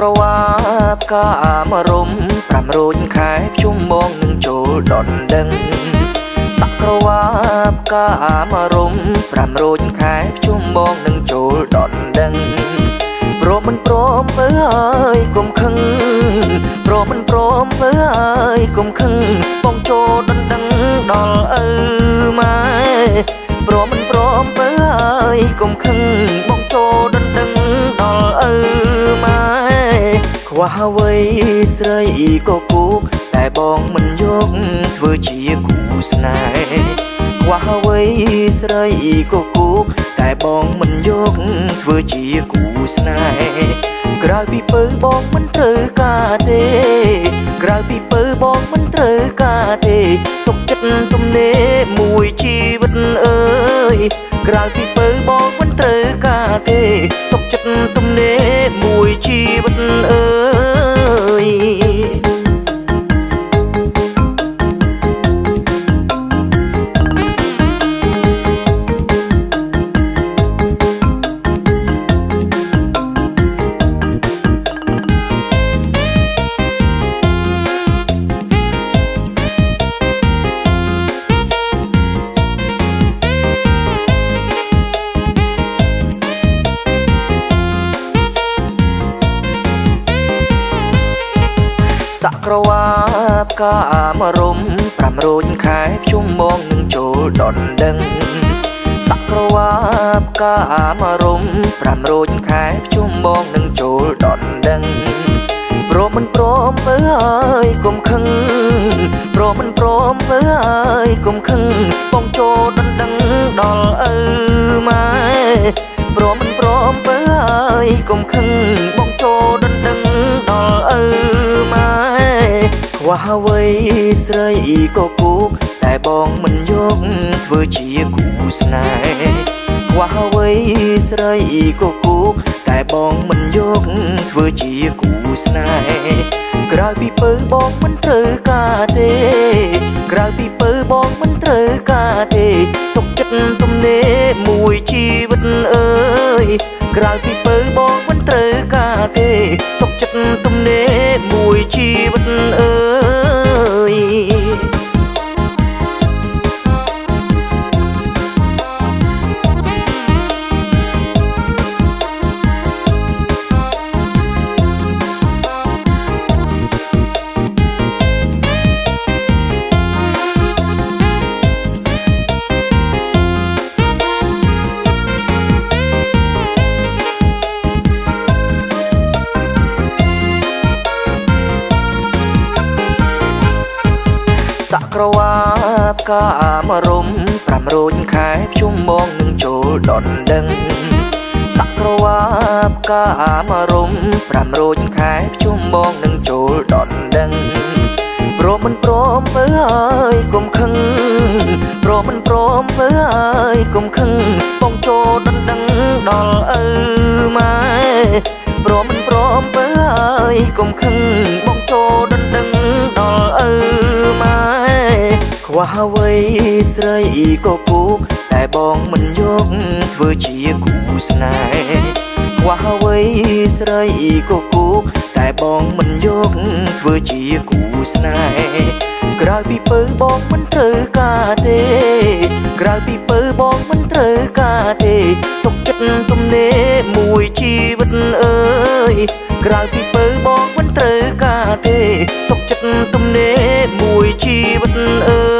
ក្រវាបកាមរំ5រោចខែជុំមកនឹងចូលដនដឹងសក្រវាបកាមរំ5រោចខែជុំមកនឹងចូលដនដឹងព្រមមិនព្រមអើយកុំខឹងព្រមមិនព្រមអើយកុំខឹងបងចូលដនដឹងដល់ឪម៉ែព្រមមិនព្រមអើយកុំខឹងបងចូលដនដឹងដល់ឪម៉ែខ្វះអ្វីស្រីក៏គូតែបងមិនយកធ្វើជាគូស្នេហ៍ខ្វះអ្វីស្រីក៏គូតែបងមិនយកធ្វើជាគូស្នេហ៍ក្រៅពីពើបងមិនត្រូវការទេក្រៅពីពើបងមិនត្រូវការទេសុខចិត្តទំនេរមួយជីវិតអើយក្រៅពីពើបងមិនត្រូវការទេសុខចិត្តទំនេរមួយជីវិតអើយសក្រវាបកាមរំ5រោចខែជុំមកនឹងចូលដនដឹងសក្រវាបកាមរំ5រោចខែជុំមកនឹងចូលដនដឹងព្រមមិនព្រមអើយកុំខឹងព្រមមិនព្រមអើយកុំខឹងបងចូលដនដឹងដល់ឪម៉ែព្រមមិនព្រមអើយកុំខឹងបងចូលដនដឹងដល់ឪម៉ែខ្វះអ្វីស្រីក៏គូតែបងមិនយកធ្វើជាគូស្នេហ៍ខ្វះអ្វីស្រីក៏គូតែបងមិនយកធ្វើជាគូស្នេហ៍ក្រៅពីពើបងមិនត្រូវការទេក្រៅពីពើបងមិនត្រូវការទេសុខចិត្តទំនេរមួយជីវិតអើយក្រៅពីពើបងមិនត្រូវការទេសុខចិត្តទំនេរមួយជីវិតអើយសក្រវាបកាមរំ5រោចខែជុំមកនឹងចូលដនដឹងសក្រវាបកាមរំ5រោចខែជុំមកនឹងចូលដនដឹងព្រមមិនព្រមអើយកុំខឹងព្រមមិនព្រមអើយកុំខឹងបងចូលដនដឹងដល់ឪម៉ែព្រមមិនព្រមអើយកុំខឹងបងចូលដនដឹងដល់ឪម៉ែខ្វះអ្វីស្រីក៏គូតែបងមិនយកធ្វើជាគូស្នេហ៍ខ្វះអ្វីស្រីក៏គូតែបងមិនយកធ្វើជាគូស្នេហ៍ក្រៅពីពើបងមិនត្រូវការទេក្រៅពីពើបងមិនត្រូវការទេសុខចិត្តទំនេរមួយជីវិតអើយក្រៅពីពើបងមិនត្រូវការទេសុខចិត្តទំនេរមួយជីវិតអើយ